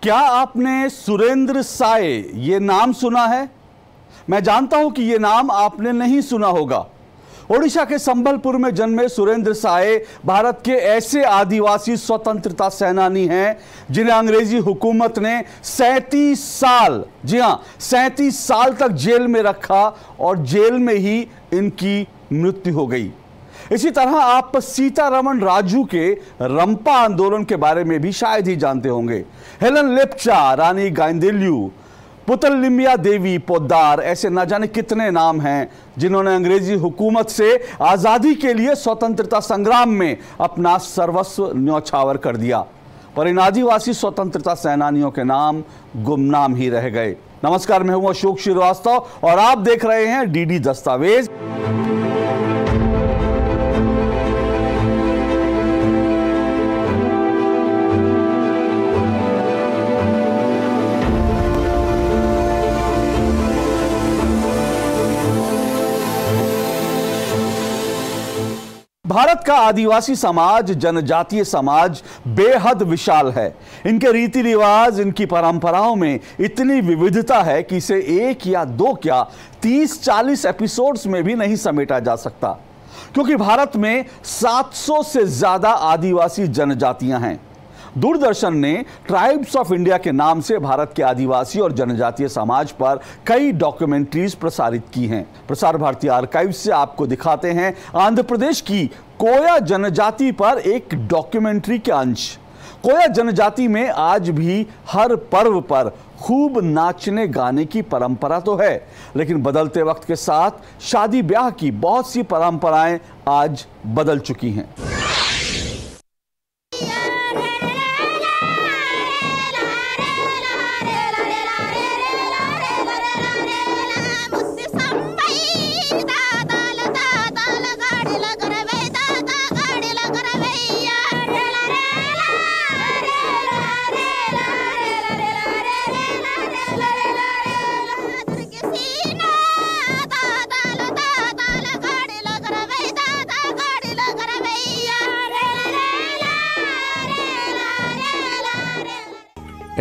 क्या आपने सुरेंद्र साय ये नाम सुना है? मैं जानता हूं कि ये नाम आपने नहीं सुना होगा। ओडिशा के संबलपुर में जन्मे सुरेंद्र साय भारत के ऐसे आदिवासी स्वतंत्रता सेनानी हैं जिन्हें अंग्रेजी हुकूमत ने 37 साल, जी हां 37 साल तक जेल में रखा और जेल में ही इनकी मृत्यु हो गई। इसी तरह आप सीतारमण राजू के रंपा आंदोलन के बारे में भी शायद ही जानते होंगे। हेलन लेप्चा, रानी गाइदिन्ल्यू, पुतलिमिया देवी पोद्दार, ऐसे न जाने कितने नाम हैं जिन्होंने अंग्रेजी हुकूमत से आज़ादी के लिए स्वतंत्रता संग्राम में अपना सर्वस्व न्यौछावर कर दिया, पर इन आदिवासी स्वतंत्रता सेनानियों के नाम गुमनाम ही रह गए। नमस्कार, मैं हूं अशोक श्रीवास्तव और आप देख रहे हैं डीडी दस्तावेज। भारत का आदिवासी समाज, जनजातीय समाज बेहद विशाल है। इनके रीति रिवाज, इनकी परंपराओं में इतनी विविधता है कि इसे एक या दो क्या 30-40 एपिसोड्स में भी नहीं समेटा जा सकता, क्योंकि भारत में 700 से ज्यादा आदिवासी जनजातियां हैं। दूरदर्शन ने ट्राइब्स ऑफ इंडिया के नाम से भारत के आदिवासी और जनजातीय समाज पर कई डॉक्यूमेंट्रीज प्रसारित की हैं। प्रसार भारती आर्काइव से आपको दिखाते हैं आंध्र प्रदेश की कोया जनजाति पर एक डॉक्यूमेंट्री के अंश। कोया जनजाति में आज भी हर पर्व पर खूब नाचने गाने की परंपरा तो है, लेकिन बदलते वक्त के साथ शादी ब्याह की बहुत सी परंपराएं आज बदल चुकी हैं।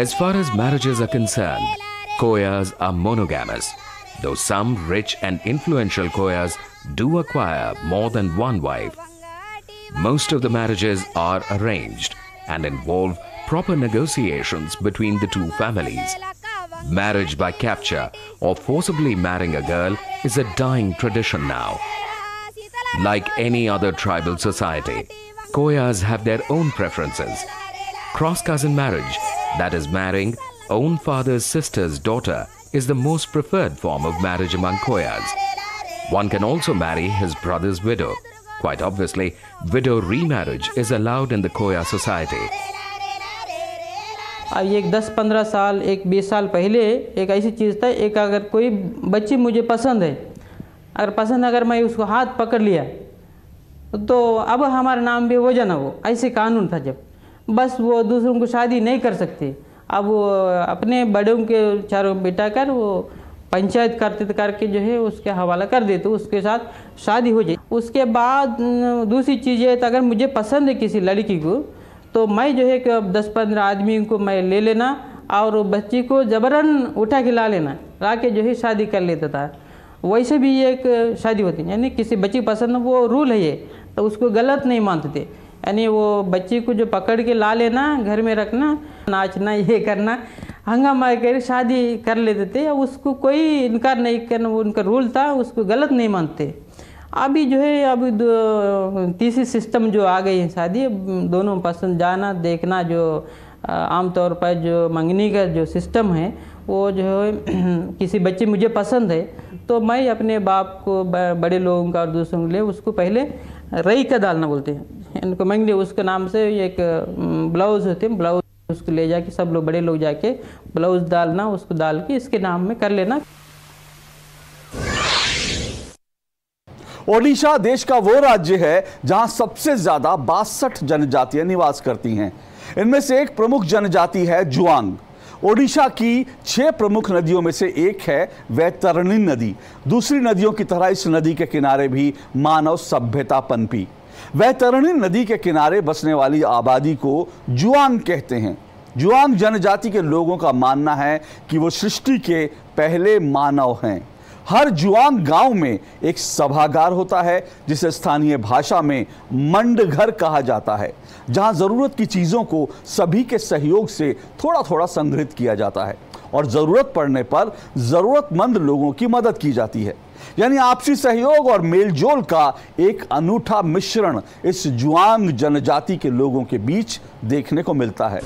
As far as marriages are concerned, Koyas are monogamous, though some rich and influential Koyas do acquire more than one wife. Most of the marriages are arranged and involve proper negotiations between the two families. Marriage by capture or forcibly marrying a girl is a dying tradition now. Like any other tribal society, Koyas have their own preferences. Cross-cousin marriage, that is marrying own father's sister's daughter, is the most preferred form of marriage among Koyas. One can also marry his brother's widow. Quite obviously, widow remarriage is allowed in the Koya society. एक 10-15 साल, एक 20 साल पहले एक ऐसी चीज़ था, एक अगर कोई बच्ची मुझे पसंद है, अगर मैं उसको हाथ पकड़ लिया तो अब हमारा नाम भी हो जाना, वो ऐसे कानून था। जब बस वो दूसरों को शादी नहीं कर सकते, अब वो अपने बड़ों के चारों बिठा कर वो पंचायत करके जो है उसके हवाला कर दे तो उसके साथ शादी हो जाए। उसके बाद दूसरी चीज़ है, तो अगर मुझे पसंद है किसी लड़की को तो मैं जो है कि 10-15 आदमी को मैं ले लेना और बच्ची को जबरन उठा के ला लेना, ला के जो है शादी कर लेता था। वैसे भी एक शादी होती है, यानी किसी बच्ची पसंद, वो रूल है ये, तो उसको गलत नहीं मानते थे। यानी वो बच्ची को जो पकड़ के ला लेना, घर में रखना, नाचना, ये करना, हंगामा कर शादी कर लेते थे। उसको कोई इनकार नहीं करना, वो उनका रूल था, उसको गलत नहीं मानते। अभी जो है अभी तीसरी सिस्टम जो आ गई है, शादी दोनों पसंद जाना देखना, जो आमतौर पर जो मंगनी का जो सिस्टम है, वो जो है किसी बच्चे मुझे पसंद है तो मैं अपने बाप को, बड़े लोगों का और दूसरों के लिए उसको पहले रई का डालना बोलते हैं, इनको मंगनी, उसके नाम से एक ब्लाउज होते हैं, ब्लाउज उसको ले जाके सब लोग, बड़े लोग जाके ब्लाउज डालना, उसको डाल के इसके नाम में कर लेना। ओडिशा देश का वो राज्य है जहां सबसे ज्यादा 62 जनजातियां निवास करती हैं। इनमें से एक प्रमुख जनजाति है जुआंग। ओडिशा की 6 प्रमुख नदियों में से एक है वैतरणी नदी। दूसरी नदियों की तरह इस नदी के किनारे भी मानव सभ्यता पनपी। वैतरणी नदी के किनारे बसने वाली आबादी को जुआंग कहते हैं। जुआंग जनजाति के लोगों का मानना है कि वो सृष्टि के पहले मानव हैं। हर जुआंग गांव में एक सभागार होता है जिसे स्थानीय भाषा में मंड घर कहा जाता है, जहां जरूरत की चीजों को सभी के सहयोग से थोड़ा थोड़ा संग्रहित किया जाता है और जरूरत पड़ने पर जरूरतमंद लोगों की मदद की जाती है। यानी आपसी सहयोग और मेलजोल का एक अनूठा मिश्रण इस जुआंग जनजाति के लोगों के बीच देखने को मिलता है।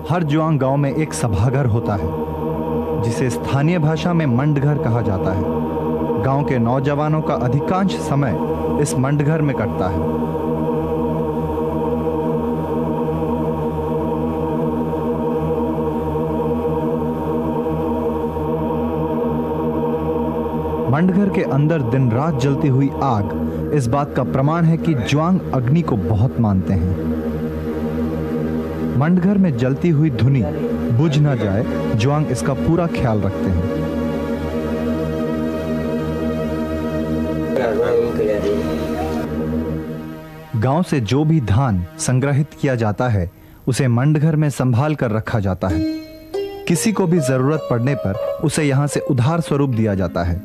हर जुआंग गांव में एक सभाघर होता है जिसे स्थानीय भाषा में मंडघर कहा जाता है। गांव के नौजवानों का अधिकांश समय इस मंडघर में कटता है। मंडघर के अंदर दिन रात जलती हुई आग इस बात का प्रमाण है कि जुआंग अग्नि को बहुत मानते हैं। मंडघर में जलती हुई धुनी बुझ न जाए, जुआंग इसका पूरा ख्याल रखते हैं। गांव से जो भी धान संग्रहित किया जाता है उसे मंडघर में संभाल कर रखा जाता है। किसी को भी जरूरत पड़ने पर उसे यहां से उधार स्वरूप दिया जाता है।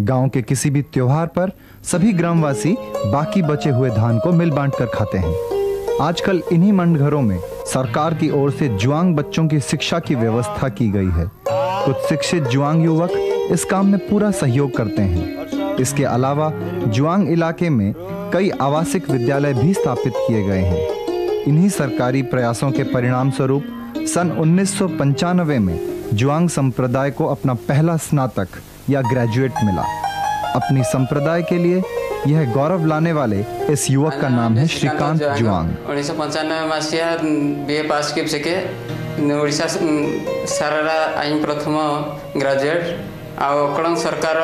गांव के किसी भी त्योहार पर सभी ग्रामवासी बाकी बचे हुए धान को मिल बांट कर खाते हैं। आजकल इन्हीं मंडघरों में सरकार की ओर से जुआंग बच्चों की शिक्षा की व्यवस्था की गई है। कुछ शिक्षित जुआंग युवक इस काम में पूरा सहयोग करते हैं। इसके अलावा जुआंग इलाके में कई आवासिक विद्यालय भी स्थापित किए गए हैं। इन्हीं सरकारी प्रयासों के परिणाम स्वरूप सन 1995 में जुआंग संप्रदाय को अपना पहला स्नातक या ग्रेजुएट मिला। अपनी संप्रदाय के लिए यह गौरव लाने वाले इस युवक का नाम है श्रीकांत जुआंग। 1995 मसीहा बीए पास के सके ओडिशा सारा आईन प्रथम ग्रेजुएट आकड़न सरकार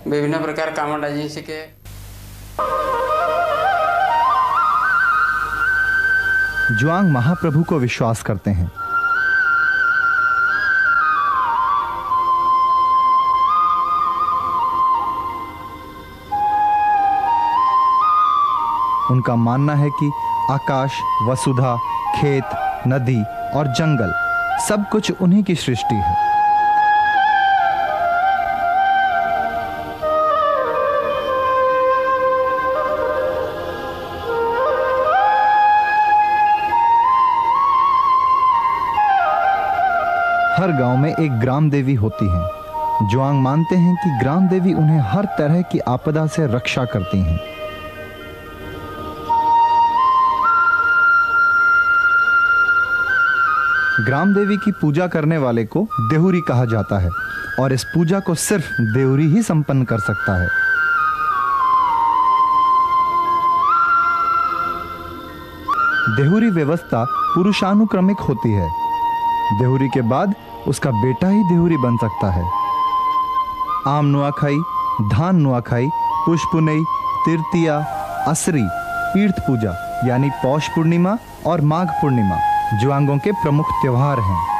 विभिन्न प्रकार काम डाजी सके। जुआंग महाप्रभु को विश्वास करते हैं। उनका मानना है कि आकाश, वसुधा, खेत, नदी और जंगल सब कुछ उन्हीं की सृष्टि है। हर गांव में एक ग्राम देवी होती है। जुआंग मानते हैं कि ग्राम देवी उन्हें हर तरह की आपदा से रक्षा करती हैं। ग्राम देवी की पूजा करने वाले को देहुरी कहा जाता है और इस पूजा को सिर्फ देहुरी ही संपन्न कर सकता है। देहुरी व्यवस्था पुरुषानुक्रमिक होती है। देहुरी के बाद उसका बेटा ही देहुरी बन सकता है। आम नुआखाई, धान नुआखाई, पुष्पुनई, तृतीया, असरी, तीर्थ पूजा यानी पौष पूर्णिमा और माघ पूर्णिमा जुआंगों के प्रमुख त्योहार हैं।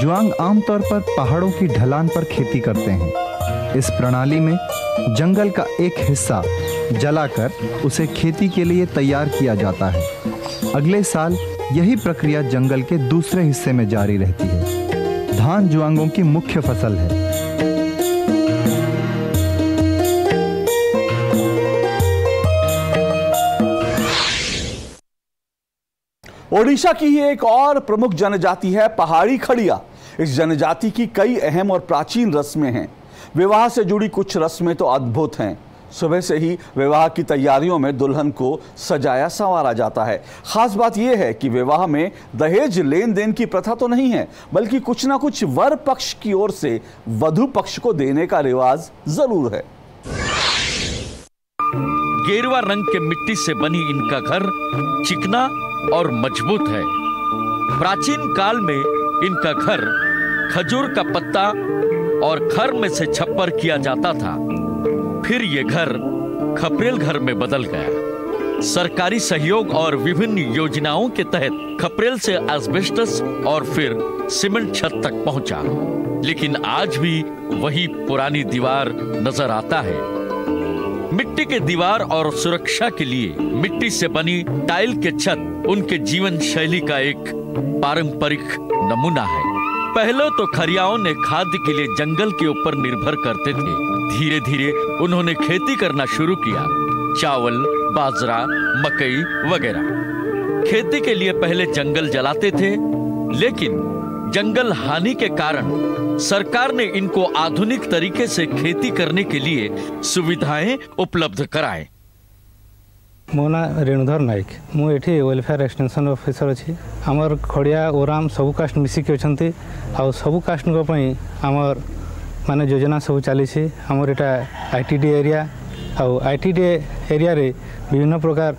जुआंग आमतौर पर पहाड़ों की ढलान पर खेती करते हैं। इस प्रणाली में जंगल का एक हिस्सा जलाकर उसे खेती के लिए तैयार किया जाता है। अगले साल यही प्रक्रिया जंगल के दूसरे हिस्से में जारी रहती है। धान जुआंगों की मुख्य फसल है। ओडिशा की ही एक और प्रमुख जनजाति है पहाड़ी खड़िया। इस जनजाति की कई अहम और प्राचीन रस्में हैं। विवाह से जुड़ी कुछ रस्में तो अद्भुत हैं। सुबह से ही विवाह की तैयारियों में दुल्हन को सजाया संवारा जाता है। खास बात यह है कि विवाह में दहेज लेन देन की प्रथा तो नहीं है, बल्कि कुछ ना कुछ वर पक्ष की ओर से वधु पक्ष को देने का रिवाज जरूर है। गेरुआ रंग के मिट्टी से बनी इनका घर चिकना और मजबूत है। प्राचीन काल में इनका घर खजूर का पत्ता और खर में से छप्पर किया जाता था। फिर ये घर खपरेल घर में बदल गया। सरकारी सहयोग और विभिन्न योजनाओं के तहत खपरेल से एस्बेस्टस और फिर सीमेंट छत तक पहुंचा, लेकिन आज भी वही पुरानी दीवार नजर आता है। मिट्टी के दीवार और सुरक्षा के लिए मिट्टी से बनी टाइल के छत उनके जीवन शैली का एक पारंपरिक नमूना है। पहले तो खरियाओं ने खाद्य के लिए जंगल के ऊपर निर्भर करते थे। धीरे धीरे उन्होंने खेती करना शुरू किया, चावल, बाजरा, मकई वगैरह। खेती के लिए पहले जंगल जलाते थे, लेकिन जंगल हानि के कारण सरकार ने इनको आधुनिक तरीके से खेती करने के लिए सुविधाएं उपलब्ध कराएं। मो ना रेणुधर नायक, मु एठी वेलफेयर एक्सटेंशन ऑफिसर अच्छी। आमर खड़िया ओराम सबू कास्ट मिसिकी अच्छे आ सबू कास्ट आमर माने योजना सब चली। आमर एटा आईटीडी एरिया आईटीडी एरिया रे विभिन्न प्रकार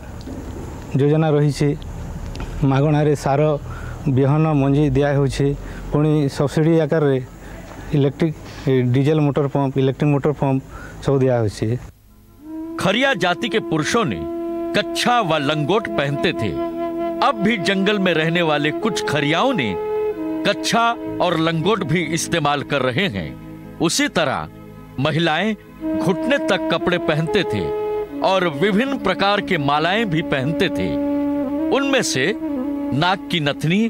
योजना रही। मागणार सार बिहन मंजी दिया होछि, पुणी सब्सिडी आकार रे electric diesel motor pump, electric motor pump सब दिया होछि। खरिया जाति के पुरुषों ने कच्छा व लंगोट पहनते थे। अब भी जंगल में रहने वाले कुछ खरियाओं ने कच्छा और लंगोट भी इस्तेमाल कर रहे हैं। उसी तरह महिलाएं घुटने तक कपड़े पहनते थे और विभिन्न प्रकार के मालाएं भी पहनते थे। उनमें से नाक की नथनी,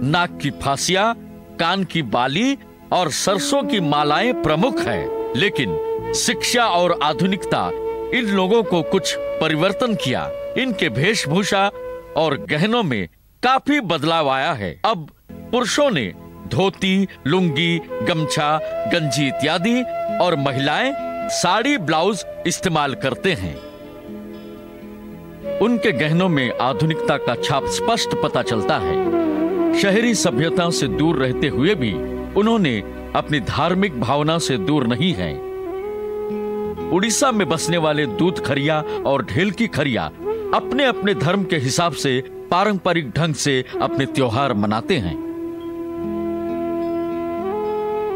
नाक की फांसिया, कान की बाली और सरसों की मालाएं प्रमुख हैं। लेकिन शिक्षा और आधुनिकता इन लोगों को कुछ परिवर्तन किया। इनके वेशभूषा और गहनों में काफी बदलाव आया है। अब पुरुषों ने धोती, लुंगी, गमछा, गंजी इत्यादि और महिलाएं साड़ी, ब्लाउज इस्तेमाल करते हैं। उनके गहनों में आधुनिकता का छाप स्पष्ट पता चलता है। शहरी सभ्यताओं से दूर रहते हुए भी उन्होंने अपनी धार्मिक भावना से दूर नहीं हैं। उड़ीसा में बसने वाले दूध खरिया और ढेलकी खरिया अपने अपने धर्म के हिसाब से पारंपरिक ढंग से अपने त्योहार मनाते हैं।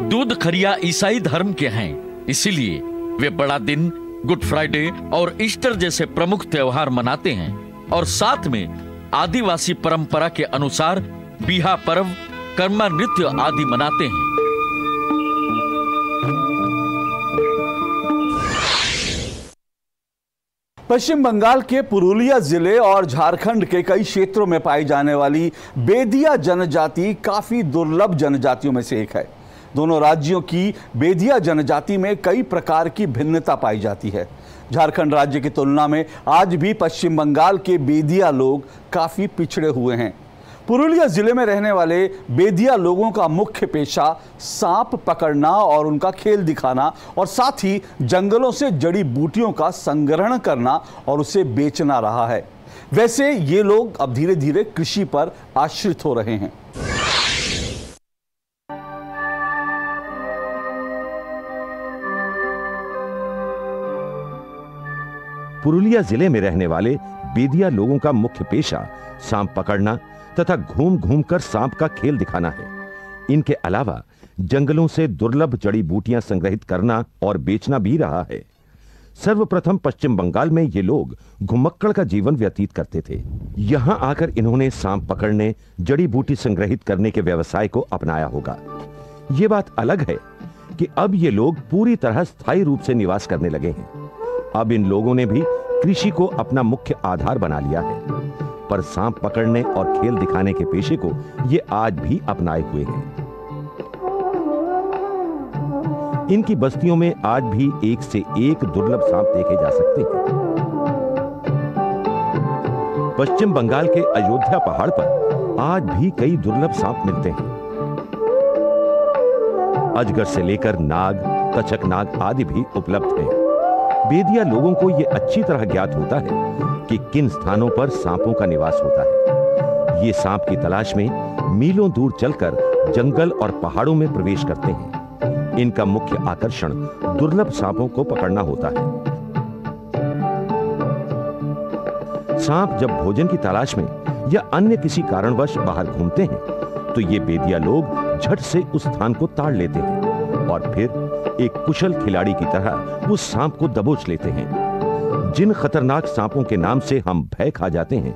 दूध खरिया ईसाई धर्म के हैं, इसीलिए वे बड़ा दिन, गुड फ्राइडे और ईस्टर जैसे प्रमुख त्योहार मनाते हैं और साथ में आदिवासी परंपरा के अनुसार बिहा पर्व, कर्मा नृत्य आदि मनाते हैं। पश्चिम बंगाल के पुरुलिया जिले और झारखंड के कई क्षेत्रों में पाई जाने वाली बेदिया जनजाति काफी दुर्लभ जनजातियों में से एक है। दोनों राज्यों की बेदिया जनजाति में कई प्रकार की भिन्नता पाई जाती है। झारखंड राज्य की तुलना में आज भी पश्चिम बंगाल के बेदिया लोग काफी पिछड़े हुए हैं। पुरुलिया जिले में रहने वाले बेदिया लोगों का मुख्य पेशा सांप पकड़ना और उनका खेल दिखाना और साथ ही जंगलों से जड़ी बूटियों का संग्रहण करना और उसे बेचना रहा है। वैसे ये लोग अब धीरे धीरे कृषि पर आश्रित हो रहे हैं। पुरुलिया जिले में रहने वाले बेदिया लोगों का मुख्य पेशा सांप पकड़ना तथा घूम घूम कर सांप का खेल दिखाना है। इनके अलावा जंगलों से दुर्लभ जड़ी बूटियां संग्रहित करना और बेचना भी रहा है। सर्वप्रथम पश्चिम बंगाल में ये लोग घुमक्कड़ का जीवन व्यतीत करते थे। यहां आकर इन्होंने सांप पकड़ने, जड़ी बूटी संग्रहित करने के व्यवसाय को अपनाया होगा। ये बात अलग है कि अब ये लोग पूरी तरह स्थायी रूप से निवास करने लगे हैं। अब इन लोगों ने भी कृषि को अपना मुख्य आधार बना लिया है, पर सांप पकड़ने और खेल दिखाने के पेशे को ये आज भी अपनाए हुए हैं। इनकी बस्तियों में आज भी एक से एक दुर्लभ सांप देखे जा सकते हैं। पश्चिम बंगाल के अयोध्या पहाड़ पर आज भी कई दुर्लभ सांप मिलते हैं। अजगर से लेकर नाग, कचक नाग आदि भी उपलब्ध हैं। बेदिया लोगों को यह अच्छी तरह ज्ञात होता है कि किन स्थानों पर सांपों का निवास होता है। ये सांप की तलाश में मीलों दूर चलकर जंगल और पहाड़ों में प्रवेश करते हैं। इनका मुख्य आकर्षण दुर्लभ सांपों को पकड़ना होता है। सांप जब भोजन की तलाश में या अन्य किसी कारणवश बाहर घूमते हैं तो ये बेदिया लोग झट से उस धान को ताड़ लेते हैं और फिर एक कुशल खिलाड़ी की तरह उस सांप को दबोच लेते हैं। जिन खतरनाक सांपों के नाम से हम भय खा जाते हैं,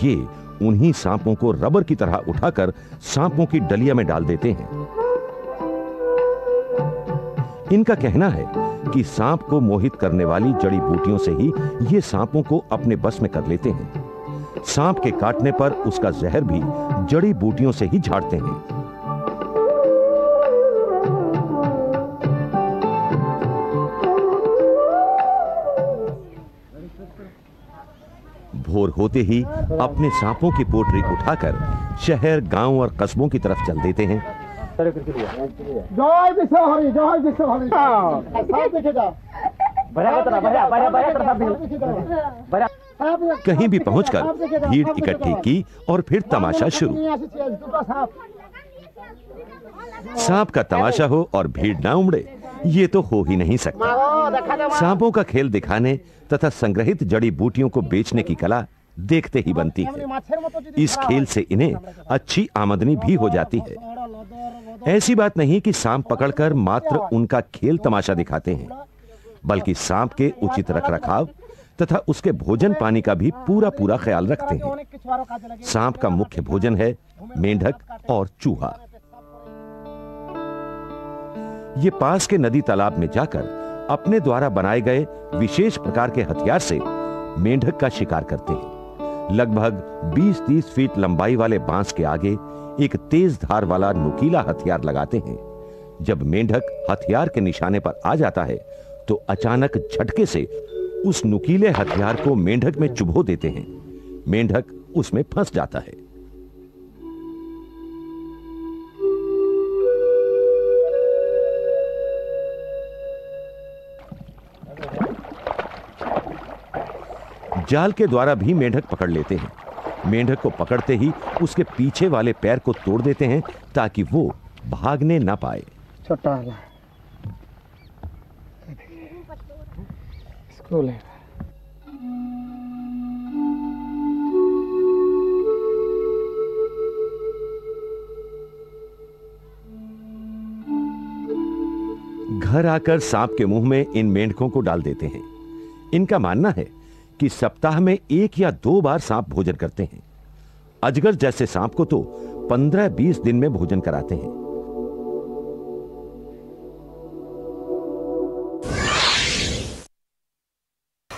ये उन्हीं सांपों को रबर की तरह उठाकर सांपों की डलिया में डाल देते हैं। इनका कहना है कि सांप को मोहित करने वाली जड़ी बूटियों से ही ये सांपों को अपने बस में कर लेते हैं। सांप के काटने पर उसका जहर भी जड़ी बूटियों से ही झाड़ते हैं। भोर होते ही अपने सांपों की पोटरी उठाकर शहर, गांव और कस्बों की तरफ चल देते हैं। कहीं भी पहुंचकर भीड़ इकट्ठी की और फिर तमाशा शुरू। सांप का तमाशा हो और भीड़ ना उमड़े, ये तो हो ही नहीं सकता। सांपों का खेल दिखाने तथा संग्रहित जड़ी बूटियों को बेचने की कला देखते ही बनती है। इस खेल से इन्हें अच्छी आमदनी भी हो जाती है। ऐसी बात नहीं कि सांप पकड़कर मात्र उनका खेल तमाशा दिखाते हैं, बल्कि सांप के उचित रखरखाव तथा उसके भोजन पानी का भी पूरा पूरा ख्याल रखते हैं। सांप का मुख्य भोजन है मेंढक और चूहा। ये पास के नदी तालाब में जाकर अपने द्वारा बनाए गए विशेष प्रकार के हथियार से मेंढक का शिकार करते हैं। लगभग 20-30 फीट लंबाई वाले बांस के आगे एक तेज धार वाला नुकीला हथियार लगाते हैं। जब मेंढक हथियार के निशाने पर आ जाता है तो अचानक झटके से उस नुकीले हथियार को मेंढक में चुभो देते हैं। मेंढक उसमें फंस जाता है। जाल के द्वारा भी मेंढक पकड़ लेते हैं। मेंढक को पकड़ते ही उसके पीछे वाले पैर को तोड़ देते हैं ताकि वो भागने ना पाए। छोटा स्कूल है। घर आकर सांप के मुंह में इन मेंढकों को डाल देते हैं। इनका मानना है कि सप्ताह में 1 या 2 बार सांप भोजन करते हैं। अजगर जैसे सांप को तो 15-20 दिन में भोजन कराते हैं।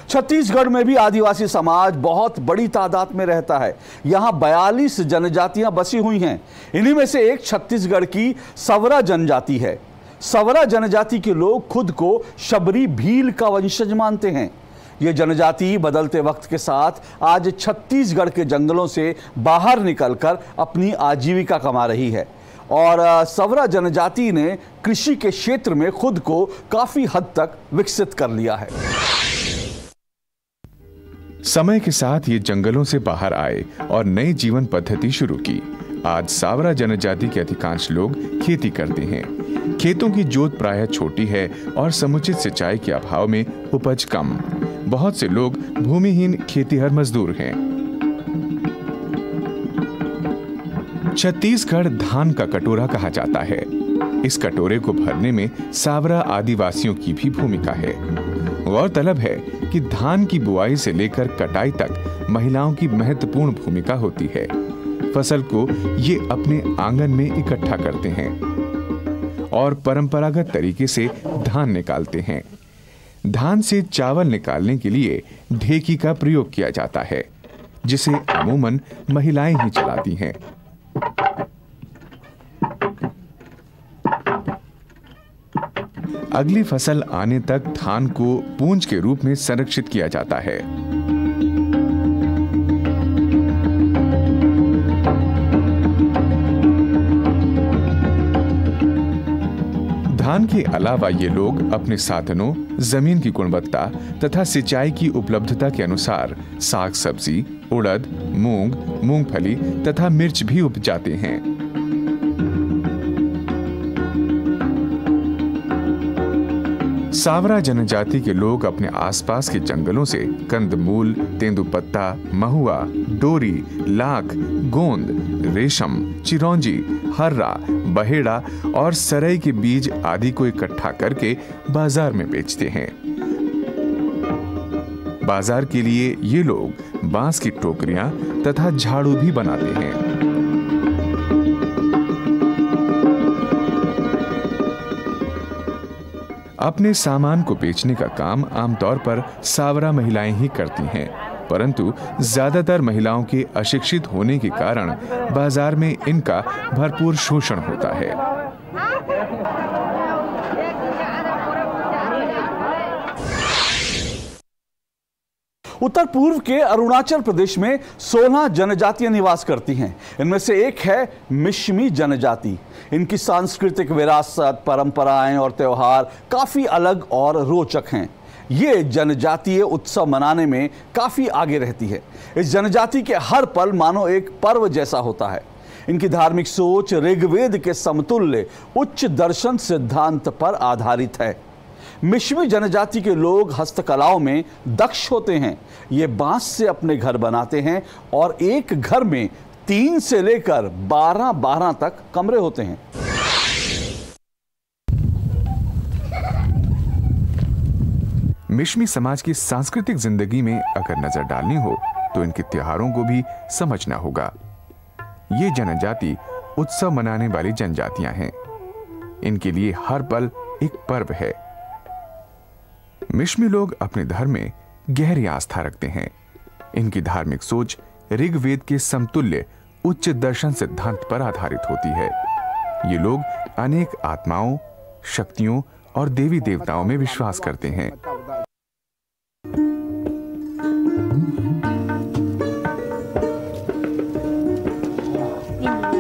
छत्तीसगढ़ में भी आदिवासी समाज बहुत बड़ी तादाद में रहता है। यहां 42 जनजातियां बसी हुई हैं। इन्हीं में से एक छत्तीसगढ़ की सवरा जनजाति है। सवरा जनजाति के लोग खुद को शबरी भील का वंशज मानते हैं। ये जनजाति बदलते वक्त के साथ आज छत्तीसगढ़ के जंगलों से बाहर निकलकर अपनी आजीविका कमा रही है और सवरा जनजाति ने कृषि के क्षेत्र में खुद को काफी हद तक विकसित कर लिया है। समय के साथ ये जंगलों से बाहर आए और नई जीवन पद्धति शुरू की। आज सावरा जनजाति के अधिकांश लोग खेती करते हैं। खेतों की जोत प्रायः छोटी है और समुचित सिंचाई के अभाव में उपज कम। बहुत से लोग भूमिहीन खेतीहर मजदूर हैं। छत्तीसगढ़ धान का कटोरा कहा जाता है। इस कटोरे को भरने में सावरा आदिवासियों की भी भूमिका है। गौरतलब है कि धान की बुआई से लेकर कटाई तक महिलाओं की महत्वपूर्ण भूमिका होती है। फसल को ये अपने आंगन में इकट्ठा करते हैं और परंपरागत तरीके से धान निकालते हैं। धान से चावल निकालने के लिए ढेकी का प्रयोग किया जाता है, जिसे अमूमन महिलाएं ही चलाती हैं। अगली फसल आने तक धान को पूंज के रूप में संरक्षित किया जाता है। धान के अलावा ये लोग अपने साधनों, जमीन की गुणवत्ता तथा सिंचाई की उपलब्धता के अनुसार साग सब्जी, उड़द, मूंग, मूंगफली तथा मिर्च भी उपजाते हैं। सावरा जनजाति के लोग अपने आसपास के जंगलों से कंदमूल, तेंदुपत्ता, महुआ, डोरी, लाख, गोंद, रेशम, चिरौंजी, हर्रा, बहेड़ा और सरई के बीज आदि को इकट्ठा करके बाजार में बेचते हैं। बाजार के लिए ये लोग बांस की टोकरियां तथा झाड़ू भी बनाते हैं। अपने सामान को बेचने का काम आमतौर पर सावरा महिलाएं ही करती हैं, परंतु ज्यादातर महिलाओं के अशिक्षित होने के कारण बाजार में इनका भरपूर शोषण होता है। उत्तर पूर्व के अरुणाचल प्रदेश में 16 जनजातियां निवास करती हैं। इनमें से एक है मिश्मी जनजाति। इनकी सांस्कृतिक विरासत, परंपराएं और त्योहार काफी अलग और रोचक हैं। ये जनजातीय उत्सव मनाने में काफी आगे रहती है। इस जनजाति के हर पल मानो एक पर्व जैसा होता है। इनकी धार्मिक सोच ऋग्वेद के समतुल्य उच्च दर्शन सिद्धांत पर आधारित है। मिश्मी जनजाति के लोग हस्तकलाओं में दक्ष होते हैं। ये बांस से अपने घर बनाते हैं और एक घर में 3 से लेकर 12 तक कमरे होते हैं। मिश्मी समाज की सांस्कृतिक जिंदगी में अगर नजर डालनी हो तो इनके त्योहारों को भी समझना होगा। ये जनजाति उत्सव मनाने वाली जनजातियां हैं। इनके लिए हर पल एक पर्व है। मिश्मी लोग अपने धर्म में गहरी आस्था रखते हैं। इनकी धार्मिक सोच ऋग्वेद के समतुल्य उच्च दर्शन सिद्धांत पर आधारित होती है। ये लोग अनेक आत्माओं, शक्तियों और देवी देवताओं में विश्वास करते हैं।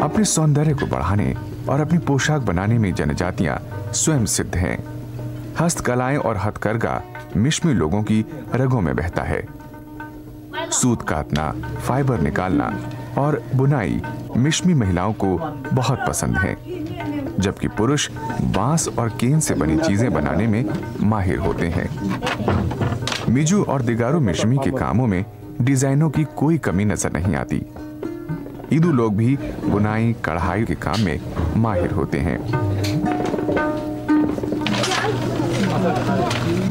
अपने सौंदर्य को बढ़ाने और अपनी पोशाक बनाने में जनजातियां स्वयं सिद्ध हैं। हस्तकलाएं और हथकरघा मिश्मी लोगों की रगों में बहता है। सूत काटना, फाइबर निकालना और बुनाई मिश्मी महिलाओं को बहुत पसंद है, जबकि पुरुष बांस और केन से बनी चीजें बनाने में माहिर होते हैं। मिजू और दिगारू मिश्मी के कामों में डिजाइनों की कोई कमी नजर नहीं आती। ईदू लोग भी बुनाई, कढ़ाई के काम में माहिर होते हैं।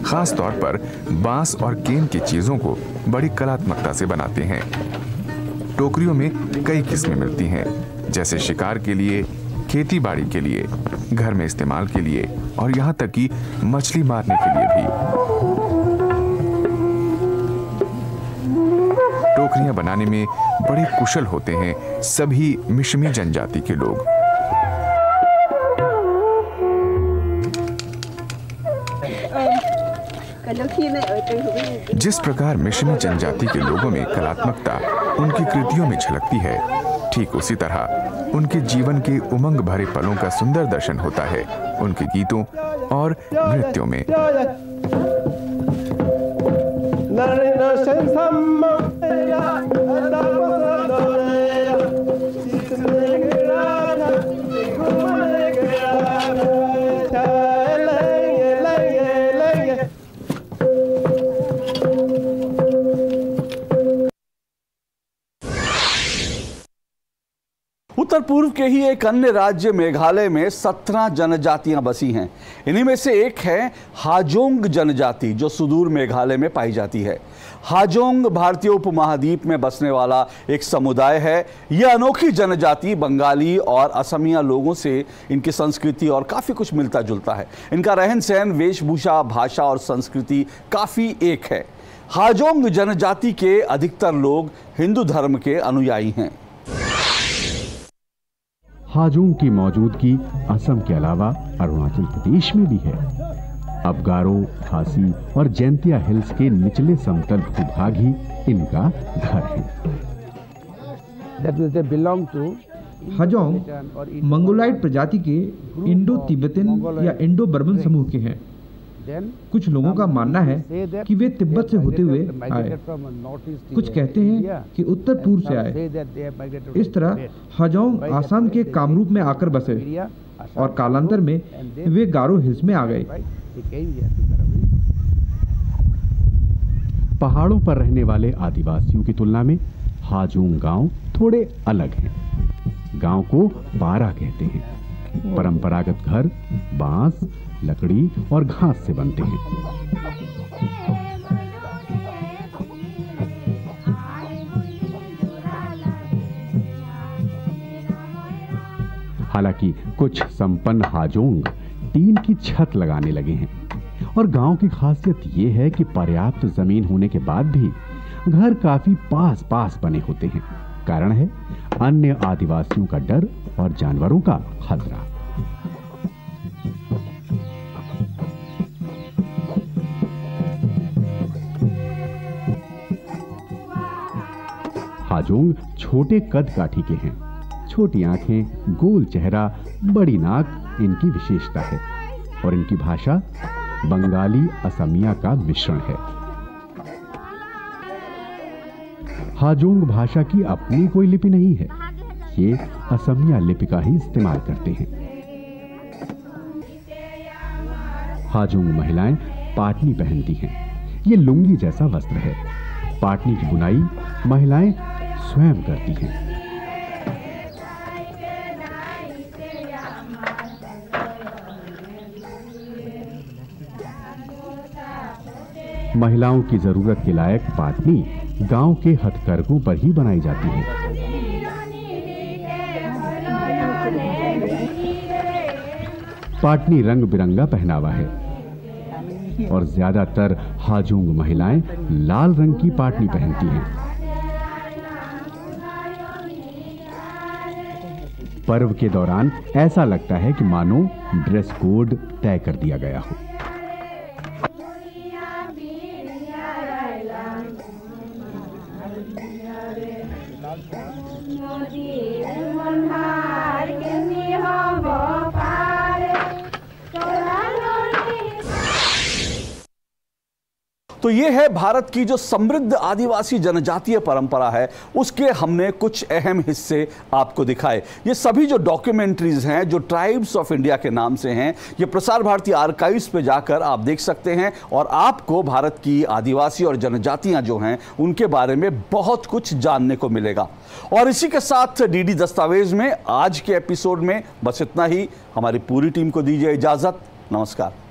खास तौर पर बांस और केन की चीजों को बड़ी कलात्मकता से बनाते हैं। टोकरियों में कई किस्में मिलती हैं, जैसे शिकार के लिए, खेती बाड़ी के लिए, घर में इस्तेमाल के लिए और यहाँ तक कि मछली मारने के लिए भी। टोकरियां बनाने में बड़े कुशल होते हैं सभी मिश्मी जनजाति के लोग। जिस प्रकार मिश्मी जनजाति के लोगों में कलात्मकता उनकी कृतियों में झलकती है, ठीक उसी तरह उनके जीवन के उमंग भरे पलों का सुंदर दर्शन होता है उनके गीतों और नृत्यों में। उत्तर पूर्व के ही एक अन्य राज्य मेघालय में 17 जनजातियां बसी हैं। इन्हीं में से एक है हाजोंग जनजाति, जो सुदूर मेघालय में पाई जाती है। हाजोंग भारतीय उपमहाद्वीप में बसने वाला एक समुदाय है। यह अनोखी जनजाति बंगाली और असमिया लोगों से इनकी संस्कृति और काफ़ी कुछ मिलता जुलता है। इनका रहन सहन, वेशभूषा, भाषा और संस्कृति काफ़ी एक है। हाजोंग जनजाति के अधिकतर लोग हिंदू धर्म के अनुयायी हैं। हाजोंग की मौजूदगी असम के अलावा अरुणाचल प्रदेश में भी है। अब गारो, खासी और जैंतिया हिल्स के निचले समतल भूभाग ही इनका घर है। हाजोंग मंगोलाइड प्रजाति के इंडो तिब्बतन या इंडो बर्मन समूह के हैं। कुछ लोगों का मानना है कि वे तिब्बत से होते हुए आए। कुछ कहते हैं कि उत्तर पूर्व से आए। इस तरह हाजोंग आसाम के कामरूप में आकर बसे। और कालांतर में वे गारो हिल्स में आ गए। पहाड़ों पर रहने वाले आदिवासियों की तुलना में हाजोंग गांव थोड़े अलग हैं। गांव को पारा कहते हैं। परंपरागत घर बांस, लकड़ी और घास से बनते हैं। हालांकि कुछ संपन्न हाजोंग टीन की छत लगाने लगे हैं और गांव की खासियत यह है कि पर्याप्त जमीन होने के बाद भी घर काफी पास पास बने होते हैं। कारण है अन्य आदिवासियों का डर और जानवरों का खतरा। हाजोंग छोटे कद काठी के हैं। छोटी आंखें, गोल चेहरा, बड़ी नाक इनकी विशेषता है और इनकी भाषा बंगाली असमिया का मिश्रण है। हाजोंग भाषा की अपनी कोई लिपि नहीं है। ये असमिया लिपि का ही इस्तेमाल करते हैं। हाजोंग महिलाएं पाटनी पहनती हैं। ये लुंगी जैसा वस्त्र है। पाटनी की बुनाई महिलाएं स्वयं करती हैं। महिलाओं की जरूरत के लायक पाटनी गांव के हथकरघों पर ही बनाई जाती है। पाटनी रंग बिरंगा पहनावा है और ज्यादातर हाजोंग महिलाएं लाल रंग की पाटनी पहनती हैं। पर्व के दौरान ऐसा लगता है कि मानो ड्रेस कोड तय कर दिया गया हो। तो ये है भारत की जो समृद्ध आदिवासी जनजातीय परंपरा है, उसके हमने कुछ अहम हिस्से आपको दिखाए। ये सभी जो डॉक्यूमेंट्रीज हैं जो ट्राइब्स ऑफ इंडिया के नाम से हैं, ये प्रसार भारती आर्काइव्स पे जाकर आप देख सकते हैं और आपको भारत की आदिवासी और जनजातियां जो हैं उनके बारे में बहुत कुछ जानने को मिलेगा। और इसी के साथ डीडी दस्तावेज में आज के एपिसोड में बस इतना ही। हमारी पूरी टीम को दीजिए इजाजत। नमस्कार।